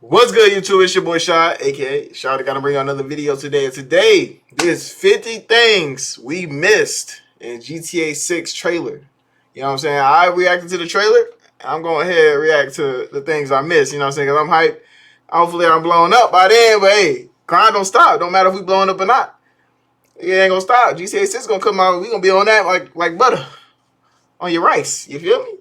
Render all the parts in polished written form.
What's good, YouTube? It's your boy Shad, aka Shad. I gotta bring you another video today. And today, there's 50 things we missed in GTA 6 trailer. You know what I'm saying? I reacted to the trailer. I'm going ahead and react to the things I missed. You know what I'm saying? Because I'm hyped. Hopefully, I'm blowing up by then. But hey, grind don't stop. Don't matter if we blowing up or not. It ain't gonna stop. GTA 6 gonna come out. We gonna be on that like butter on your rice. You feel me?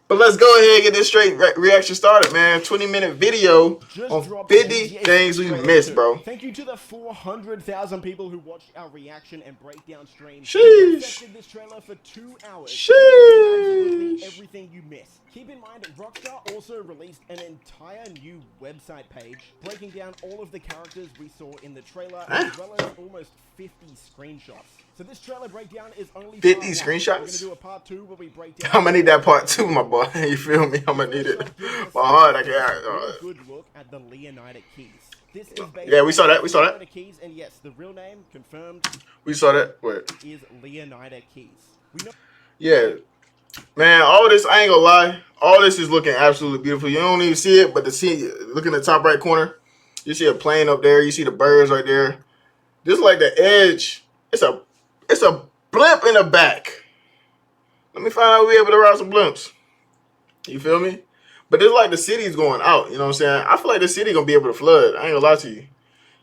But let's go ahead and get this straight reaction started, man. 20-minute video on 50 things we missed, bro. Thank you to the 400,000 people who watched our reaction and breakdown stream. Sheesh. We dissected this trailer for 2 hours. Sheesh. Everything you miss. Keep in mind, Rockstar also released an entire new website page breaking down all of the characters we saw in the trailer, as well as almost 50 screenshots. So this trailer breakdown is only 50 screenshots? We're gonna do a part 2 where we break down. I'm gonna need that part 2, my boy. You feel me? I'm gonna need it. My heart, I can't. Good look at the Leonida keys. This is Yeah, we saw that. We saw that. Keys, and yes, the real name confirmed. We saw that. Wait. Is Leonida keys. We know. Yeah. Man, all this, I ain't gonna lie, all this is looking absolutely beautiful. You don't even see it, but look in the top right corner, you see a plane up there, you see the birds right there. This is like the edge. It's a blimp in the back. Let me find out we able to ride some blimps. You feel me? But it's like the city's going out, you know what I'm saying? I feel like the city gonna be able to flood. I ain't gonna lie to you.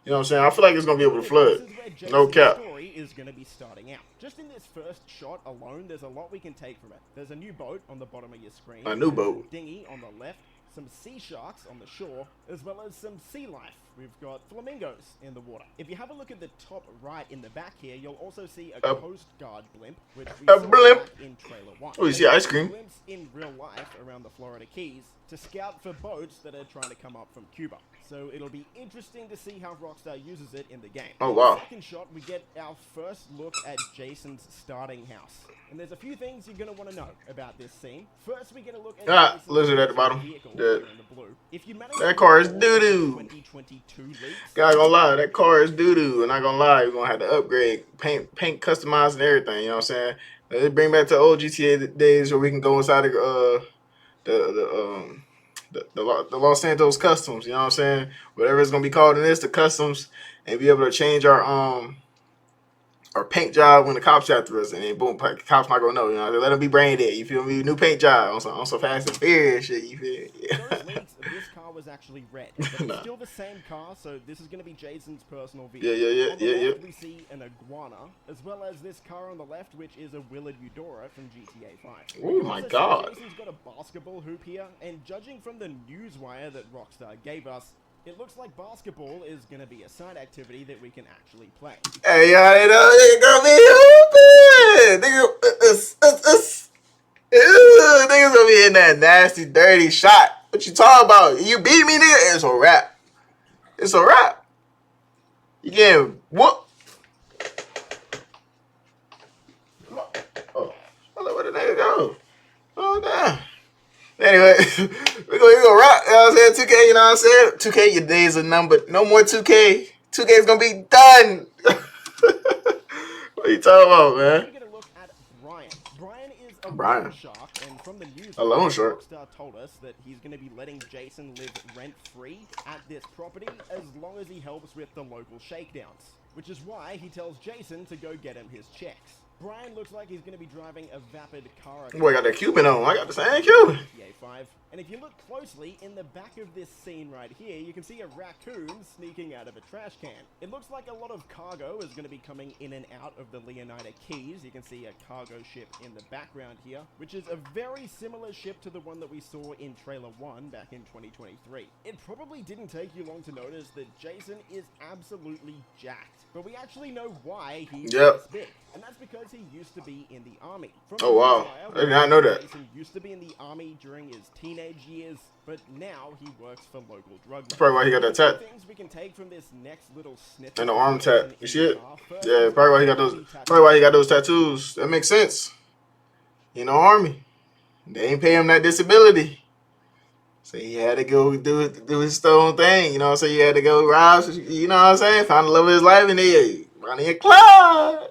You know what I'm saying? I feel like it's gonna be able to flood. No cap. Is going to be starting out. Just in this first shot alone, there's a lot we can take from it. There's a new boat on the bottom of your screen. A new boat. A dinghy on the left. Some sea sharks on the shore, as well as some sea life. We've got flamingos in the water. If you have a look at the top right in the back here, you'll also see a Coast Guard blimp, which we saw back in trailer 1. Oh, you see ice cream? Blimps in real life around the Florida Keys to scout for boats that are trying to come up from Cuba. So it'll be interesting to see how Rockstar uses it in the game. Oh, wow. In the second shot, we get our first look at Jason's starting house. And there's a few things you're going to want to know about this scene. First, we get a look at lizard at the bottom. Dead. If you that car is doo-doo. Gotta gonna lie, that car is doo-doo. And not gonna lie, we're gonna have to upgrade, paint customized and everything, you know what I'm saying? Let's bring back to old GTA days where we can go inside the Los Santos Customs, you know what I'm saying? Whatever it's gonna be called in this, the customs, and be able to change our paint job when the cops after us, and then boom, cops not gonna know, you know. Let them be brain dead, you feel me? New paint job on some Fast and Furious shit, you feel me? Yeah. This car was actually red, but it's still the same car, so this is gonna be Jason's personal vehicle. Yeah. On the left, we see an iguana, as well as this car on the left, which is a Willard Eudora from GTA 5. Oh my god. Jason's got a basketball hoop here, and judging from the newswire that Rockstar gave us, it looks like basketball is going to be a side activity that we can actually play. Hey, y'all, they know they gonna be hooping. Niggas gonna be in that nasty, dirty shot. What you talking about? You beat me, nigga? It's a wrap. It's a wrap. You getting whoop. Oh, where the nigga go? Oh, damn. Anyway, we gonna rock, you know what I'm saying? 2K, you know what I'm saying? 2K, your days are numbered. No more 2K. 2K is gonna be done. What are you talking about, man? We're gonna look at Brian. Brian is a loan shark, and from the news, a loan shark. Rockstar told us that he's gonna be letting Jason live rent-free at this property as long as he helps with the local shakedowns, which is why he tells Jason to go get him his checks. Brian looks like he's going to be driving a vapid car. Boy, I got that Cuban on. I got the same Cuban. GTA 5. And if you look closely, in the back of this scene right here, you can see a raccoon sneaking out of a trash can. It looks like a lot of cargo is going to be coming in and out of the Leonida Keys. You can see a cargo ship in the background here, which is a very similar ship to the one that we saw in Trailer 1 back in 2023. It probably didn't take you long to notice that Jason is absolutely jacked. But we actually know why he's this big. And that's because he used to be in the army. Oh, wow. I did not know that. Jason used to be in the army during his teenage years, but now he works for local drug. That's probably why he got that tat. Things we can take from this next little snippet. And the arm tat. You see it? Yeah, probably why he got those. Probably why he got those tattoos. That makes sense. In the army, they ain't pay him that disability, so he had to go do his own thing. You know what I'm saying? He had to go rob. You know what I'm saying? Find the love of his life, and then Bonnie and Clyde.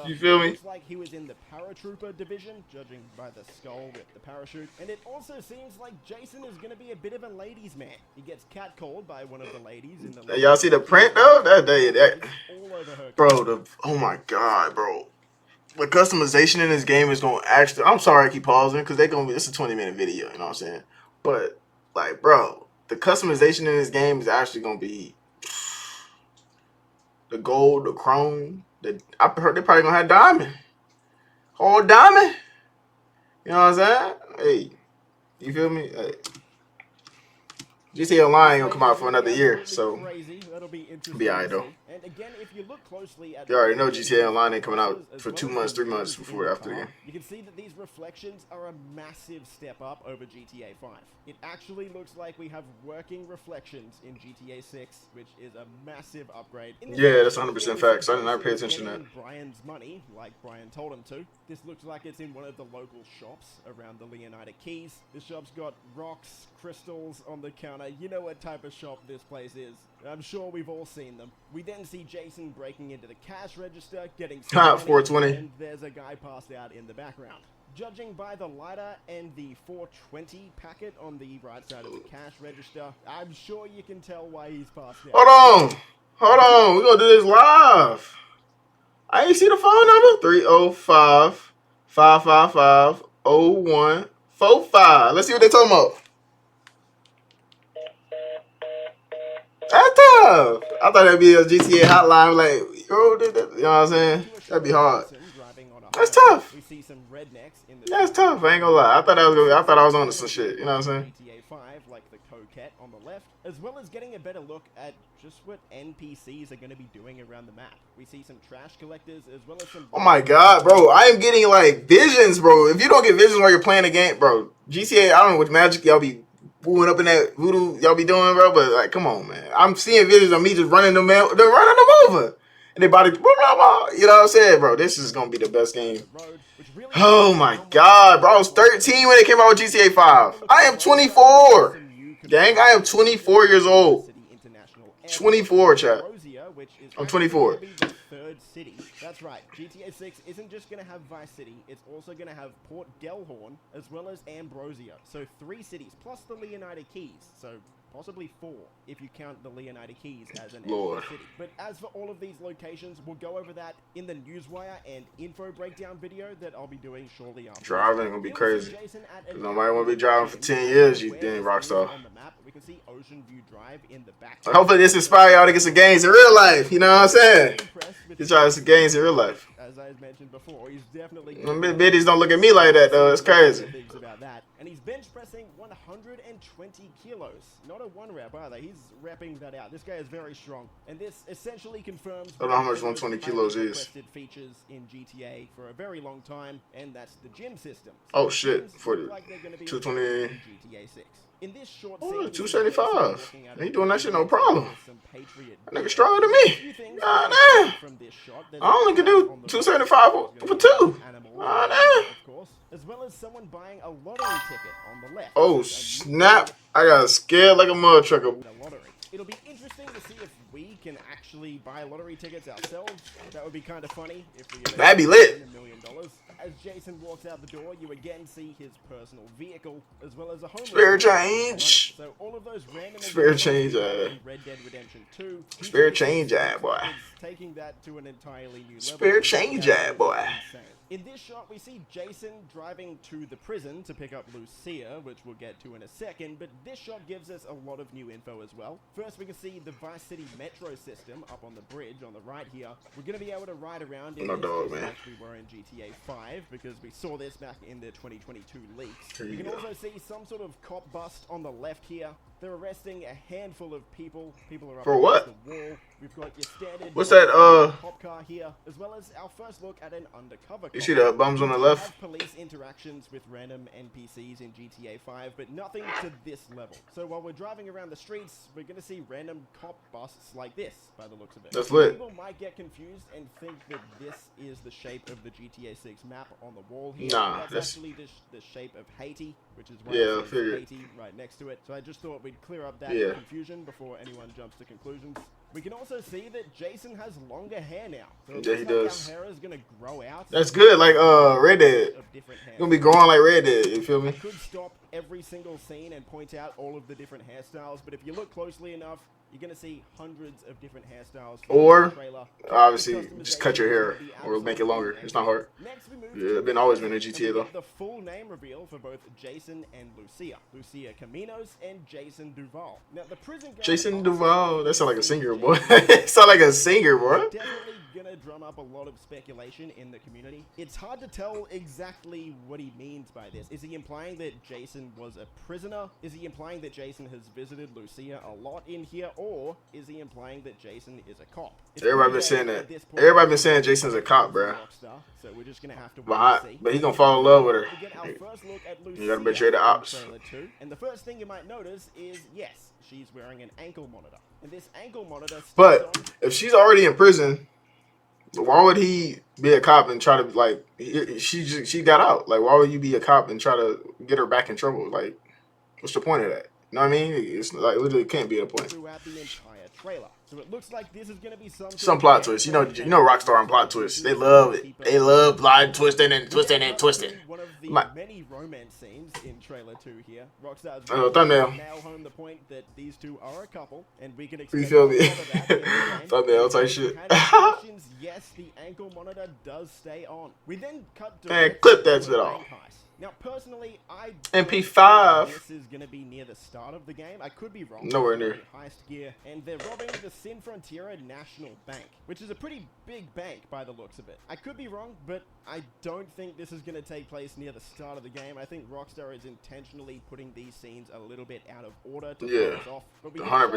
driver. You feel me? Looks like he was in the paratrooper division, judging by the skull with the parachute. And it also seems like Jason is going to be a bit of a ladies' man. He gets catcalled by one of the ladies in the. Y'all see the print though? That all over her. Bro, oh my god, bro. The customization in this game is gonna actually. I'm sorry I keep pausing because it's a 20-minute video. You know what I'm saying? But like, bro, the customization in this game is actually gonna be the gold, the chrome. I heard they probably gonna have diamond, whole diamond. You know what I'm saying? Hey, you feel me? Hey. GTA Online ain't gonna come out for another year, so that'll be interesting. Be alright though. And again, if you look closely at you already know GTA Online ain't coming out for 2 months, 3 months after the game. You can see that these reflections are a massive step up over GTA 5. It actually looks like we have working reflections in GTA 6, which is a massive upgrade. Yeah, that's 100% facts. I did not pay attention to that. Brian's money, like Brian told him to. This looks like it's in one of the local shops around the Leonida Keys. This shop's got rocks, crystals on the counter. You know what type of shop this place is. I'm sure we've all seen them. We then see Jason breaking into the cash register, getting some 420. and there's a guy passed out in the background. Judging by the lighter and the 420 packet on the right side of the cash register, I'm sure you can tell why he's passed out. Hold on. We're gonna do this live. I ain't see the phone number. 305-555-0145. Let's see what they talking about. That's tough. I thought that'd be a GTA hotline, like, yo, you know what I'm saying? That'd be hard. That's tough. We see some rednecks in the That's tough. I ain't gonna lie. I thought I was on to some shit. You know what I'm saying? GTA 5, like the coquette on the left, as well as getting a better look at just what NPCs are going to be doing around the map. We see some trash collectors as well as some. Oh my god, bro! I am getting like visions, bro. If you don't get visions while you're playing the game, bro, GTA. I don't know what magic y'all be booing up in that voodoo y'all be doing, bro. But like, come on, man. I'm seeing visions of me just running them out, they're running them over. And they body, blah, blah, blah. You know what I'm saying, bro? This is gonna be the best game. Oh my god, bro! I was 13 when it came out with GTA 5. I am 24, gang. I am 24 years old. 24, chat. I'm 24. That's right. GTA 6 isn't just going to have Vice City, it's also going to have Port Gellhorn as well as Ambrosia. So 3 cities plus the Leonida Keys. So possibly 4 if you count the Leonida Keys as an Lord. city. But as for all of these locations, we'll go over that in the Newswire and info breakdown video that I'll be doing shortly after. Driving gonna be crazy. Cause nobody wanna be driving for 10 years. You did Rockstar. On the map, we can see Ocean View Drive in the back. Hopefully this inspire y'all to get some games in real life. You know what I'm saying? Get y'all some games in real life. As I mentioned before, he's definitely. Biddies don't look at me like that though. It's crazy. About that. And he's bench pressing 120 kilos. Not a 1 rep either. He's repping that out. This guy is very strong. And this essentially confirms I don't know how much 120 kilos is. Features in GTA for a very long time, and that's the gym system. So oh shit, for the like 220. GTA 6. In this short Oh, scene, 275. He doing that shit no problem. That nigga stronger than me. God damn. I only can do 275 for 2. God damn. As well as someone buying a lottery ticket on the left. Oh snap! I got scared like a mud trucker. It'll be interesting to see if we can actually buy lottery tickets ourselves. That would be kind of funny if we. That'd be lit. $1 million. As Jason walks out the door, you again see his personal vehicle as well as a home. Spare change. So all of those random. Spare change. Red Dead Redemption 2. Spare change, boy. Taking that to an entirely new level. Spare change, boy. In this shot, we see Jason driving to the prison to pick up Lucia, which we'll get to in a second, but this shot gives us a lot of new info as well. First, we can see the Vice City metro system up on the bridge on the right here. We're going to be able to ride around in like we were in GTA 5, because we saw this back in the 2022 leaks. You can also see some sort of cop bust on the left here. They're arresting a handful of people. People are up for what? The wall. We've got your standard. What's that? Cop car here, as well as our first look at an undercover cop. You see the bums on the left? Have police interactions with random NPCs in GTA 5, but nothing to this level. So while we're driving around the streets, we're going to see random cop busts like this, by the looks of it. That's lit. People might get confused and think that this is the shape of the GTA 6 map on the wall here. Nah, that's actually the shape of Haiti, which is why I it figured. Haiti right next to it. So I just thought we'd clear up that confusion before anyone jumps to conclusions. We can also see that Jason has longer hair now. So it Yeah, looks he like does. our hair is gonna grow out. That's good, like Red Dead. Of different hair. Gonna be growing like Red Dead. You feel I me? could stop every single scene and point out all of the different hairstyles, but if you look closely enough, you're gonna see hundreds of different hairstyles. Or the trailer. obviously just cut your hair or make it longer. It's not hard. Next, we move Yeah, to it's been always been a GTA and we though. get the full name reveal for both Jason and Lucia. Lucia Caminos and Jason Duval. Now the prison guard Jason Duval. That sound like a singer, boy. Sound like a singer, bro. definitely gonna drum up a lot of speculation in the community. It's hard to tell exactly what he means by this. Is he implying that Jason was a prisoner? Is he implying that Jason has visited Lucia a lot in here? Or is he implying that Jason is a cop? It's Everybody been saying that. Everybody been saying Jason's a cop, bro. Rockstar, so we're just gonna have to wait and see. But he gonna fall in love with her. We get our first look at Lucia You gotta betray the ops. in trailer 2, and the first thing you might notice is, yes, she's wearing an ankle monitor. And this ankle monitor sticks But on if she's already in prison, why would he be a cop and try to like? She got out. Like, why would you be a cop and try to get her back in trouble? Like, what's the point of that? You know what I mean? It's like literally can't be a point. throughout the entire trailer. So it looks like this is going to be Some plot twist. You know Rockstar on plot twists. They love it. They love plot twisting and twisting and twisting. One of the many romance scenes in trailer 2 here. Rockstar's thumbnail. nail home the point that these two are a couple, and we can You expect feel me? more of that in the game. Thumbnail type shit. Yes, the ankle monitor does stay on. We then cut to Man, clip that shit off. Now, personally, I MP5. This is going to be near the start of the game. I could be wrong. Nowhere near. Heist gear, and they're robbing the Sin Frontiera National Bank, which is a pretty big bank by the looks of it. I could be wrong, but I don't think this is going to take place near the start of the game. I think Rockstar is intentionally putting these scenes a little bit out of order to throw us off. But we 100%.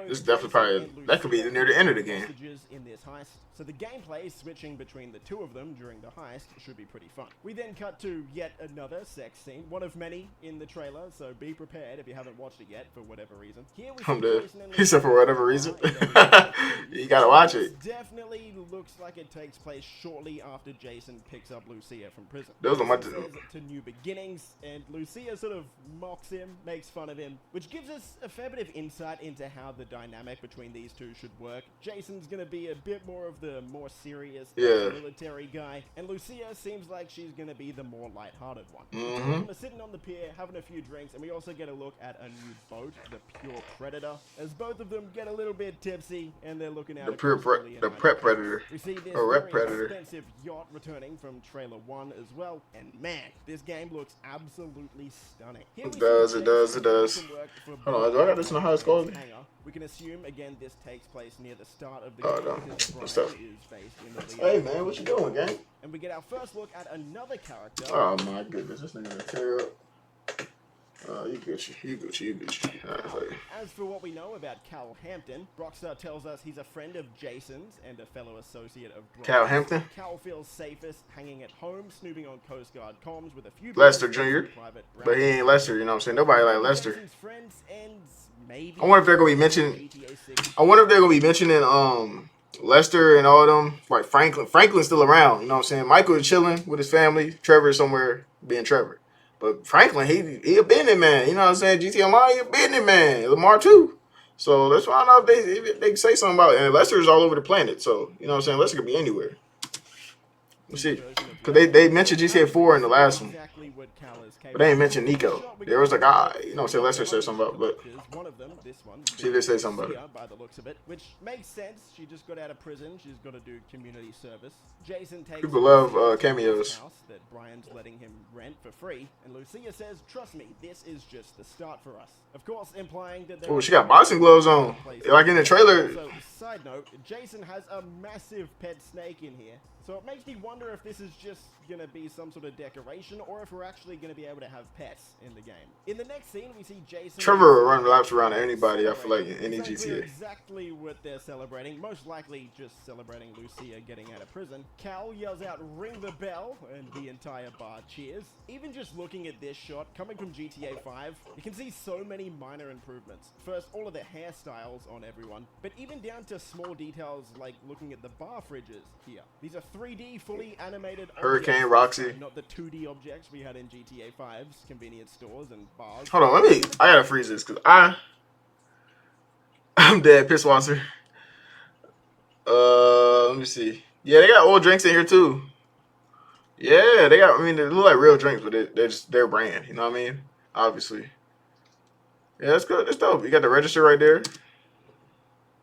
This is definitely probably that could be near the end of the game. In this heist. So the gameplay switching between the two of them during the heist should be pretty fun. We then cut to yet another sex scene, one of many in the trailer, so be prepared if you haven't watched it yet for whatever reason. Here we I'm see dead. Jason and He said for whatever reason. Lucia. You gotta watch it. Definitely looks like it takes place shortly after Jason picks up Lucia from prison. Those are my Jason says to new beginnings, and Lucia sort of mocks him, makes fun of him, which gives us a fair bit of insight into how the dynamic between these two should work. Jason's gonna be a bit more of the more serious military guy, and Lucia seems like she's gonna be the more lighthearted one. We're sitting on the pier having a few drinks, and we also get a look at a new boat, the Pure Predator, as both of them get a little bit tipsy and they're looking at The Prep Predator. We see this Or Rep very Predator. expensive yacht returning from trailer 1 as well, and man, this game looks absolutely stunning. Here It we does, see it does, Jason it does. doing some work for Hold on, do I got this in the highest quality? hangar. We can assume again this takes place near the start of the Oh, game no. because Good Brian stuff. is based in the Hey lead. man, what you doing, gang? And we get our first look at another character. Oh my goodness, this nigga gonna tear up. You Gucci. As for what we know about Cal Hampton, Rockstar tells us he's a friend of Jason's and a fellow associate of Brian's. Cal Hampton? Cal feels safest hanging at home, snooping on Coast Guard comms with a few Lester boys Jr. and private But he ain't Lester, you know what I'm saying? Nobody like Lester. Jason's friends and maybe I wonder if they're gonna be mentioning GTA 6. I wonder if they're gonna be mentioning Lester and all of them. Like Franklin. Franklin's still around, you know what I'm saying? Michael is chilling with his family. Trevor's somewhere being Trevor. But Franklin, he a business man, you know what I'm saying? GTA Online, he a business man. Lamar too. So let's find out if they can say something about it. And Lester is all over the planet, so you know what I'm saying? Lester could be anywhere. Let's see. Because they mentioned GTA 4 in the last one. Exactly what Cal is But they ain't mentioned Nico. There was a guy, you know what I'm saying? Lester said something about, but one of them, this one, see if they say something about it. Lucia, by the looks of it, which makes sense. She just got out of prison. She's got to do community service. Jason takes People love, Lucia to cameos. his house that Brian's letting him rent for free, and Lucia says, "Trust me, this is just the start for us." Of course, implying that. Oh, she got boxing gloves on, like in the trailer. So, side note, Jason has a massive pet snake in here. So it makes me wonder if this is just going to be some sort of decoration or if we're actually going to be able to have pets in the game. In the next scene, we see Jason... Trevor will run laps around anybody, I feel like, in any GTA. Exactly what they're celebrating. Most likely just celebrating Lucia getting out of prison. Cal yells out, "Ring the bell," and the entire bar cheers. Even just looking at this shot, coming from GTA 5, you can see so many minor improvements. First, all of the hairstyles on everyone, but even down to small details like looking at the bar fridges here. These are 3D, fully animated Hurricane objects, Roxy. not the 2D objects we had in GTA 5's convenience stores and bars. Hold on, I gotta freeze this, because I'm dead, piss washer. Let me see. Yeah, they got old drinks in here too. Yeah, they got. I mean, they look like real drinks, but they're just their brand. You know what I mean? Obviously. Yeah, that's good. That's dope. You got the register right there.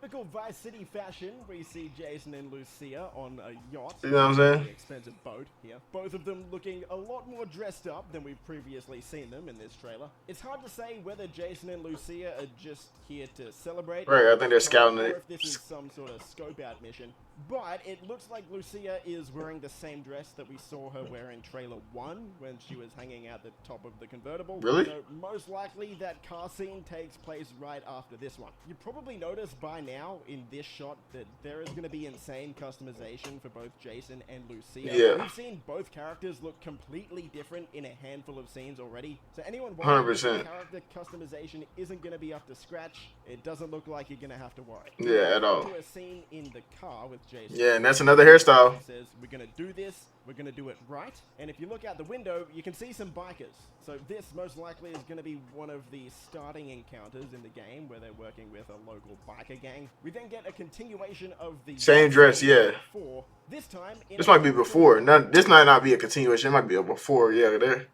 Typical Vice City fashion, we see Jason and Lucia on a yacht. You know what I'm A saying? expensive boat here. Both of them looking a lot more dressed up than we've previously seen them in this trailer. It's hard to say whether Jason and Lucia are just here to celebrate, Right. I think they're scouting or it. if this is some sort of scope out mission. But it looks like Lucia is wearing the same dress that we saw her wear in trailer 1 when she was hanging out the top of the convertible. Really? So most likely that car scene takes place right after this one. You probably noticed by now in this shot that there is going to be insane customization for both Jason and Lucia. Yeah. We've seen both characters look completely different in a handful of scenes already. So anyone wondering if 100%. character customization isn't going to be up to scratch, it doesn't look like you're going to have to worry. Yeah, at all. To a scene in the car with Jason. Yeah, and that's another hairstyle. He says, we're going to do this, we're going to do it right. And if you look out the window, you can see some bikers. So this most likely is going to be one of the starting encounters in the game where they're working with a local biker gang. We then get a continuation of the Same dress, yeah. before. This time, This might be before. This might not be a continuation. It might be a before. Yeah, there.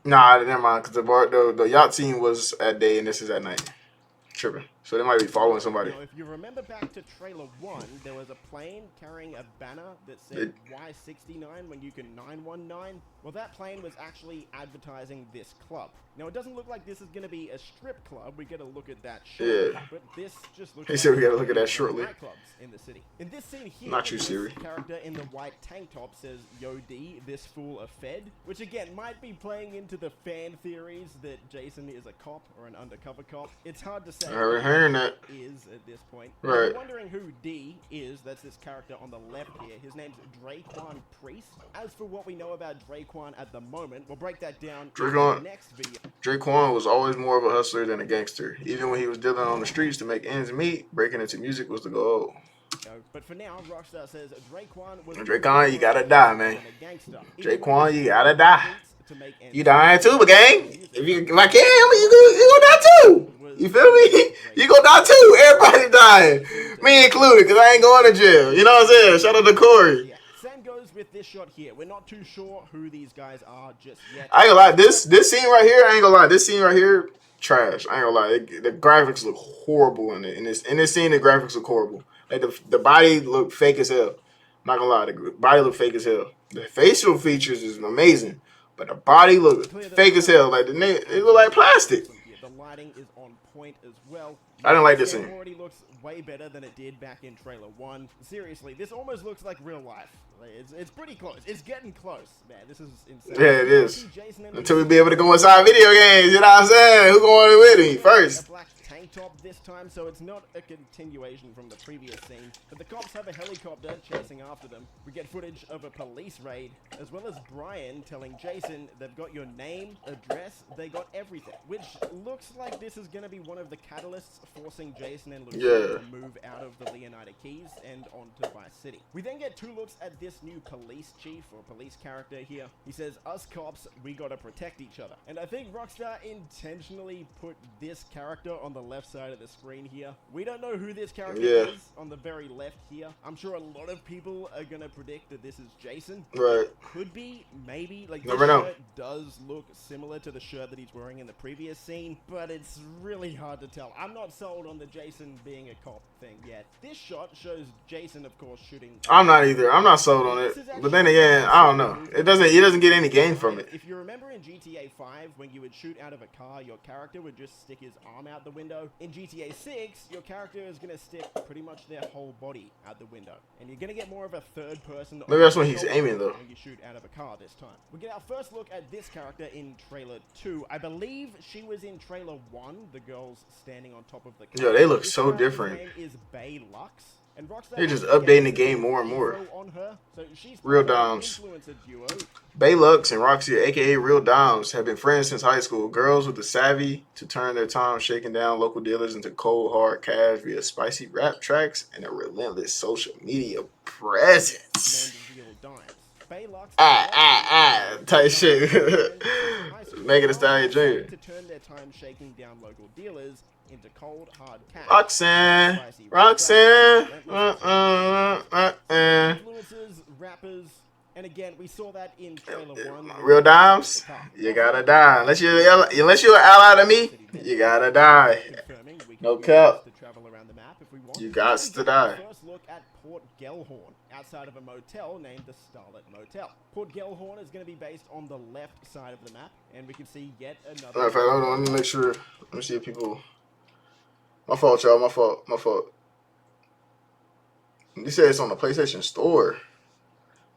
Nah, never mind. Because the yacht scene was at day and this is at night. Tripping. So they might be following somebody. Now, if you remember back to trailer 1, there was a plane carrying a banner that said Y69 when you can 919. Well, that plane was actually advertising this club. Now, it doesn't look like this is going to be a strip club. We get a look at that shortly. Yeah. But this just looks He like said we gotta look at that shortly. nightclubs in the city. In this scene here, Not you, this Siri. character in the white tank top says, "Yo D, this fool a Fed," which again might be playing into the fan theories that Jason is a cop or an undercover cop. It's hard to say. I heard hearing that. Is at this point. Right. If you're wondering who D is, that's this character on the left here. His name's Draquan Priest. As for what we know about Draquan at the moment, we'll break that down in the next video. Draquan was always more of a hustler than a gangster. Even when he was dealing on the streets to make ends meet, breaking into music was the goal. But for now, Rockstar says Draquan was Draquan, you gotta die, man. a gangster. Draquan, you gotta die. To make ends You dying too, but gang. If I can, you gonna die too. You feel me? You gonna die too. Everybody dying, me included, cause I ain't going to jail. You know what I'm saying? Shout out to Corey. Yeah. Same goes with this shot here. We're not too sure who these guys are just yet. I ain't gonna lie. This scene right here, I ain't gonna lie. This scene right here, trash. I ain't gonna lie. The graphics look horrible in it. In this scene, the graphics look horrible. Like the body look fake as hell. I'm not gonna lie. The body look fake as hell. The facial features is amazing, but the body look fake as hell. Like it look like plastic. The lighting is on point as well. I didn't like this scene. It already looks way better than it did back in trailer 1. Seriously, this almost looks like real life. It's pretty close. It's getting close, man. This is insane. Yeah, it is. Until we be able to go inside video games, you know what I'm saying? Who going with me first? A black tank top this time, so it's not a continuation from the previous scene. But the cops have a helicopter chasing after them. We get footage of a police raid, as well as Brian telling Jason they've got your name, address, they got everything. Which looks like this is going to be one of the catalysts forcing Jason and Lucia to move out of the Leonida Keys and onto Vice City. We then get 2 looks at this new police chief or police character here. He says, us cops, we gotta protect each other. And I think Rockstar intentionally put this character on the left side of the screen here. We don't know who this character is on the very left here. I'm sure a lot of people are gonna predict that this is Jason. Right. Could be, maybe. Like, never this know. shirt does look similar to the shirt that he's wearing in the previous scene, but it's really hard to tell. I'm not sold on the Jason being a cop thing yet. This shot shows Jason, of course, shooting. I'm not either. I'm not sold on it. But then again, I don't know. He doesn't get any gain from it. If you remember in GTA 5, when you would shoot out of a car, your character would just stick his arm out the window. In GTA 6, your character is going to stick pretty much their whole body out the window. And you're going to get more of a third person. Maybe that's when he's aiming, though. When you shoot out of a car this time. We get our first look at this character in trailer 2. I believe she was in trailer 1, the girls standing on top of the car. Yo, they look so different. Her name is Bay Lux. And Rockstar They're just updating the game more and more. on her, so she's Real Doms. influencer duo. Baylux and Roxy, aka Real Doms, have been friends since high school. Girls with the savvy to turn their time shaking down local dealers into cold hard cash via spicy rap tracks and a relentless social media presence. Type shit. Megan Thee Stallion Jr. To turn their time shaking down local dealers into cold, hard cash. Roxanne. Roxanne. Influencers, rappers, and again, we saw that in trailer 1. Real dimes, you gotta die. Unless you're an ally to me, you gotta die. No cap. You got to die. First look at Port Gellhorn, outside of a motel named the Starlet Motel. Port Gellhorn is going to be based on the left side of the map, and we can see yet another... Alright, hold on, let me make sure. Let me see if people... My fault, y'all, my fault. You said it's on the PlayStation Store.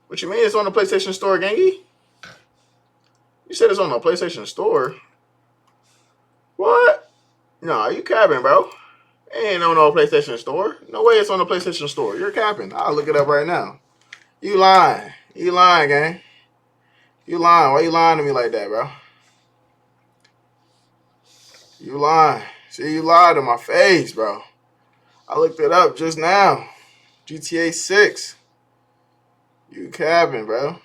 What you mean it's on the PlayStation Store, Gangy? You said it's on the PlayStation Store. What? No, you capping, bro. It ain't on no PlayStation Store. No way it's on the PlayStation Store. You're capping. I'll look it up right now. You lying. You lying, gang. You lying. Why you lying to me like that, bro? You lying. See, you lied to my face, bro. I looked it up just now. GTA 6. You capping, bro.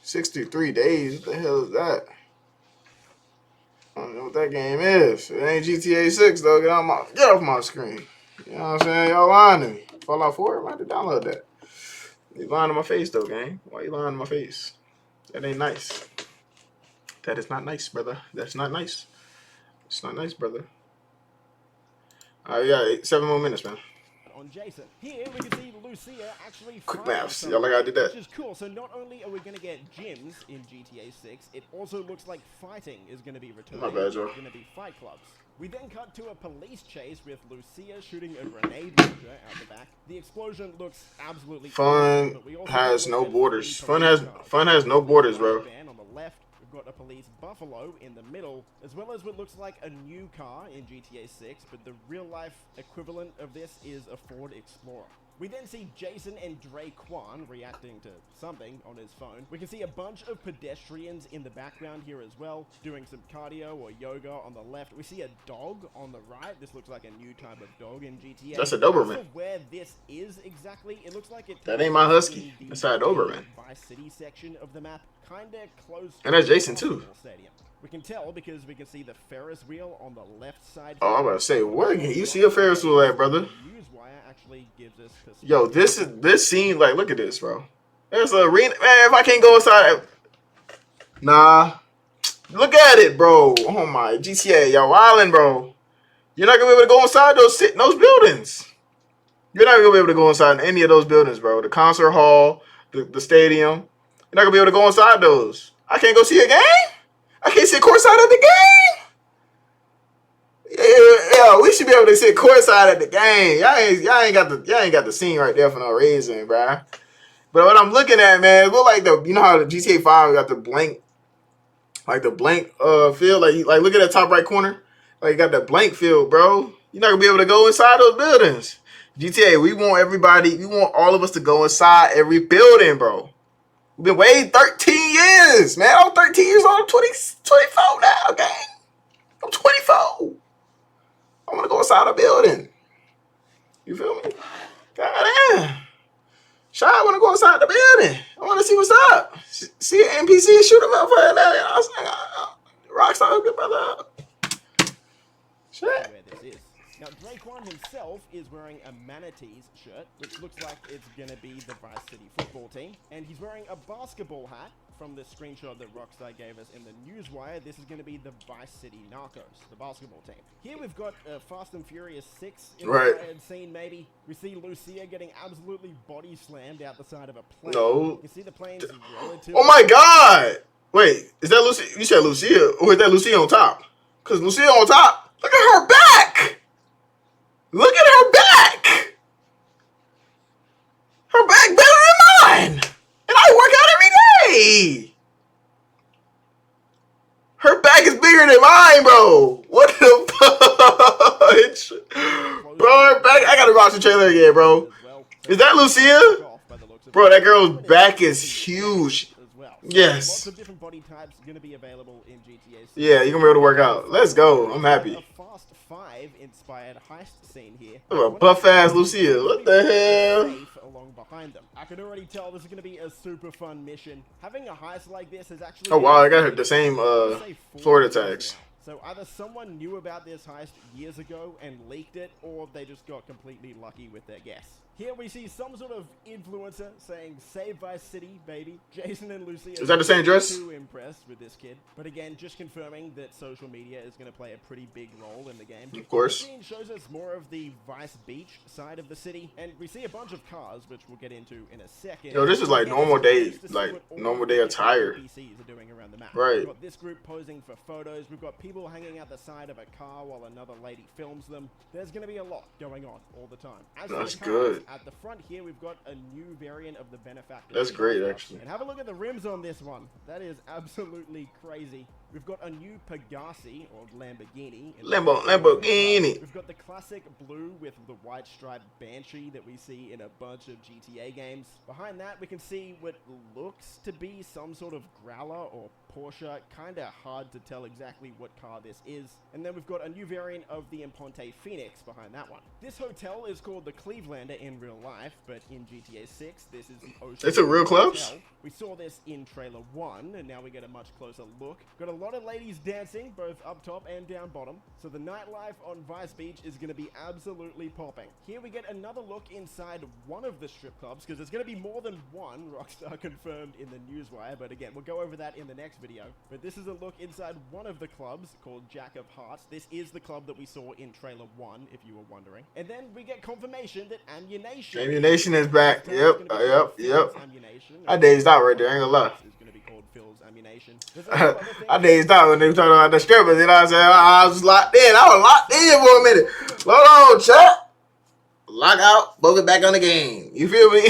63 days. What the hell is that? I don't know what that game is. It ain't GTA 6, though. Get off my screen. You know what I'm saying? Y'all lying to me. Fallout 4, I might have to download that. You lying to my face, though, gang. Why you lying to my face? That ain't nice. That is not nice, brother. That's not nice. It's not nice, brother. Yeah, 7 more minutes, man. On Jason. Here we can see Lucia actually quick maps. Y'all like I did that. Which is cool. So not only are we going to get gyms in GTA 6, it also looks like fighting is going to be returning. My bad, Joe. There's going to be fight clubs. We then cut to a police chase with Lucia shooting a grenade launcher out the back. The explosion looks absolutely fun. Has no borders. Fun has no borders, bro. On the left, we've got a police Buffalo in the middle, as well as what looks like a new car in GTA 6, but the real-life equivalent of this is a Ford Explorer. We then see Jason and Draquan reacting to something on his phone. We can see a bunch of pedestrians in the background here as well, doing some cardio or yoga on the left. We see a dog on the right. This looks like a new type of dog in GTA. That's a Doberman. Where this is exactly, it looks like it... That ain't my husky. That's a Doberman. Vice City section of the map, kinda close. And that's Jason too. Stadium. We can tell because we can see the Ferris wheel on the left side. Oh, I'm about to say, where can you see a Ferris wheel at, brother? Actually gives us yo, this scene, like, look at this, bro. There's an arena, man. If I can't go inside, nah. Look at it, bro. Oh my GTA, y'all wildin', bro. You're not gonna be able to go inside those buildings. You're not gonna be able to go inside any of those buildings, bro. The concert hall, the stadium. You're not gonna be able to go inside those. I can't go see a game. I can't sit courtside at the game. Yeah, we should be able to sit courtside at the game. Y'all ain't got the scene right there for no reason, bruh. But what I'm looking at, man, it look like you know how the GTA 5 got the blank, field, like look at that top right corner, like you got that blank field, bro. You're not gonna be able to go inside those buildings. GTA, we want all of us to go inside every building, bro. We've been waiting 13 years, man. I'm 13 years old. I'm 24 now, gang. I'm 24. I want to go inside a building. You feel me? Goddamn. Shy, I want to go inside the building. I want to see what's up. See an NPC shoot him up for that. I was like, Rockstar, good brother. Shit. Now, Draquan himself is wearing a Manatees shirt, which looks like it's going to be the Vice City football team. And he's wearing a basketball hat from the screenshot that Rockstar gave us in the newswire. This is going to be the Vice City Narcos, the basketball team. Here we've got Fast and Furious 6 inspired scene, maybe. We see Lucia getting absolutely body slammed out the side of a plane. No. You see the plane's relative. Oh my God! Wait, is that Lucia? You said Lucia, or is that Lucia on top? Because Lucia on top, look at her back! Look at her back! Her back better than mine! And I work out every day! Her back is bigger than mine, bro! What the fuck? Bro, her back, I gotta watch the trailer again, bro. Is that Lucia? Bro, that girl's back is huge. Yes. Yeah, you're gonna be able to work out. Let's go. I'm happy. Fast 5 inspired heist scene here. A buff ass Lucia. What the hell? along behind them. I can already tell this is going to be a super fun mission. Having a heist like this is actually... Oh wow, I got the same Florida tags. So either someone knew about this heist years ago and leaked it, or they just got completely lucky with their guess. Here we see some sort of influencer saying, "Save Vice City, baby." Jason and Lucy is that the same dress? Too impressed with this kid. But again, just confirming that social media is going to play a pretty big role in the game. Of course. The scene shows us more of the Vice Beach side of the city, and we see a bunch of cars, which we'll get into in a second. Yo, this is like normal day, like normal day attire. NPCs are doing around the map. Right. We've got this group posing for photos. We've got people hanging out the side of a car while another lady films them. There's going to be a lot going on all the time. As that's for the good. At the front here, we've got a new variant of the Benefactor. That's great, actually. And have a look at the rims on this one. That is absolutely crazy. We've got a new Pegasi, or Lamborghini. Lamborghini. We've got the classic blue with the white striped Banshee that we see in a bunch of GTA games. Behind that, we can see what looks to be some sort of Growler or Porsche. Kinda hard to tell exactly what car this is. And then we've got a new variant of the Imponte Phoenix behind that one. This hotel is called the Clevelander in real life, but in GTA 6, this is the Ocean. It's a real clubs? Hotel. We saw this in trailer 1, and now we get a much closer look. Got a lot of ladies dancing, both up top and down bottom. So the nightlife on Vice Beach is going to be absolutely popping. Here we get another look inside one of the strip clubs, because there's going to be more than one, Rockstar confirmed in the newswire, but again, we'll go over that in the next video. But this is a look inside one of the clubs called Jack of Hearts. This is the club that we saw in trailer 1, if you were wondering. And then we get confirmation that Ammunition is back. Yep. Ammunition. I dazed out right there, I ain't gonna lie. It's going to be called Phil's Ammunition. I dazed out when they were talking about the strippers, you know what I'm saying? I was locked in. I was locked in for a minute. Hold on, chat. Lock out, book it back on the game. You feel me?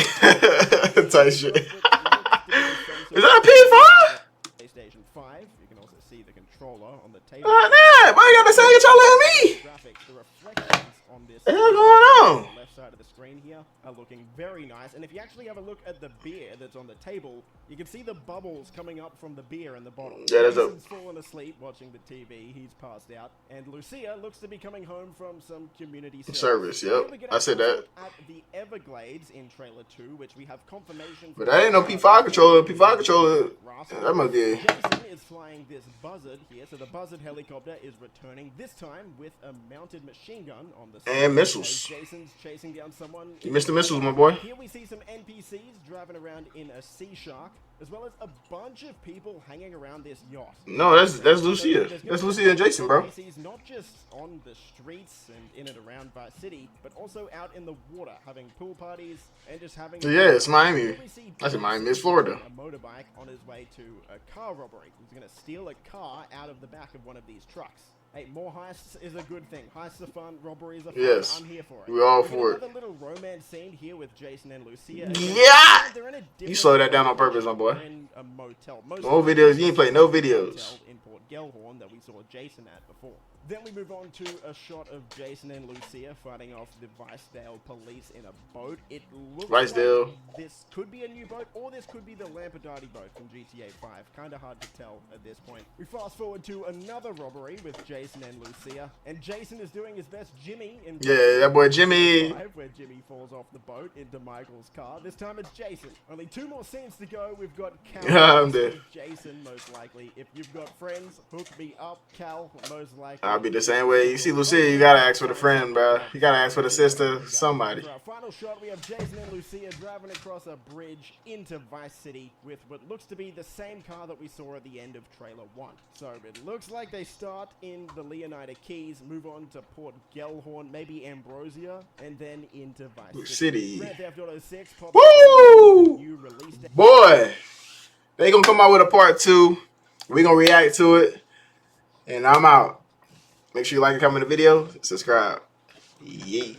Type shit. Is that a PS5? PlayStation 5. You can also see the controller on the table. Nah, why you got the same controller as me? Graphics, the reflections on this. What the hell going on? The left side of the screen here are looking very nice. And if you actually have a look at the beer that's on the table, you can see the bubbles coming up from the beer in the bottle. Yeah, that's Jason's fallen asleep watching the TV. He's passed out. And Lucia looks to be coming home from some community service. Yep. I said that. At the Everglades in trailer 2, which we have confirmation. But that ain't no P5 controller. P5 controller, that must be. Jason is flying this Buzzard here. So the Buzzard helicopter is returning, this time with a mounted machine gun on the side. And missiles. Jason's chasing down someone. You missed the missiles, my boy. Here we see some NPCs driving around in a Sea Shark, as well as a bunch of people hanging around this yacht. No, that's Lucia. That's Lucia and Jason, bro. NPCs not just on the streets and in and around Vice City, but also out in the water, having pool parties and just having... Yeah, it's Miami. I said Miami, it's Florida. A motorbike on his way to a car robbery. He's going to steal a car out of the back of one of these trucks. Hey, more heists is a good thing. Heists are fun, robberies are fun. Yes, I'm here for it. We're all for it. Another little romance scene here with Jason and Lucia. Yeah! They're in a You slow that down on purpose, my boy. in a motel. No videos. You ain't play no videos. In Port Gellhorn that we saw Jason at before. Then we move on to a shot of Jason and Lucia fighting off the Vicedale police in a boat. It looks Vicedale. like this could be a new boat, or this could be the Lampadati boat from GTA 5. Kind of hard to tell at this point. We fast forward to another robbery with Jason and Lucia, and Jason is doing his best Jimmy in Yeah, that boy Jimmy. where Jimmy falls off the boat into Michael's car. This time it's Jason. Only 2 more scenes to go. We've got Cal. I'm dead. Jason, most likely. If you've got friends, hook me up. Cal, most likely. I'll be the same way. You see Lucia, you gotta ask for the friend, bro. You gotta ask for the sister, somebody. For our final shot, we have Jason and Lucia driving across a bridge into Vice City with what looks to be the same car that we saw at the end of trailer 1. So it looks like they start in the Leonida Keys, move on to Port Gellhorn, maybe Ambrosia, and then into Vice City. Grand Theft Auto 6 pops Woo! new release date. Boy, they gonna come out with a part 2. We gonna react to it, and I'm out. Make sure you like and comment the video, subscribe. Yeah.